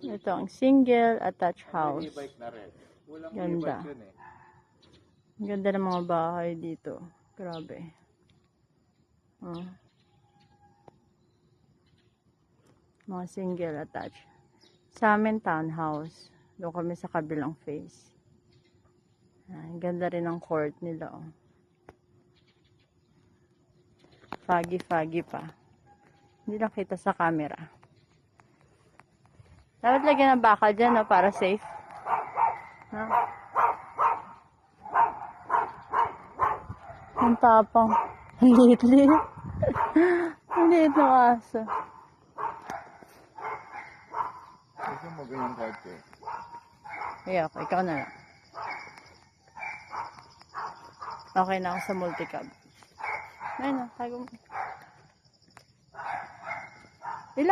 Ito ang single attached house. E-bike na rin. Walang Ganda. e-bike yun eh. Ang ganda ng mga bahay dito. Grabe. Oh. Mga single attached. Sa amin, townhouse. Doon kami sa kabilang face. Ang ganda rin ng court nila. Oh. Foggy pa. Hindi lang kita sa camera. Dapat lagyan ng bakal dyan, no, para safe. Ha? Ang tapang. Ang liit-liit. Ang liit ng aso. Gusto mo ganyan kahit eh. Kaya ako, ikaw na lang. Okay na ako sa multicab. Ayun na, tago mo. Ilang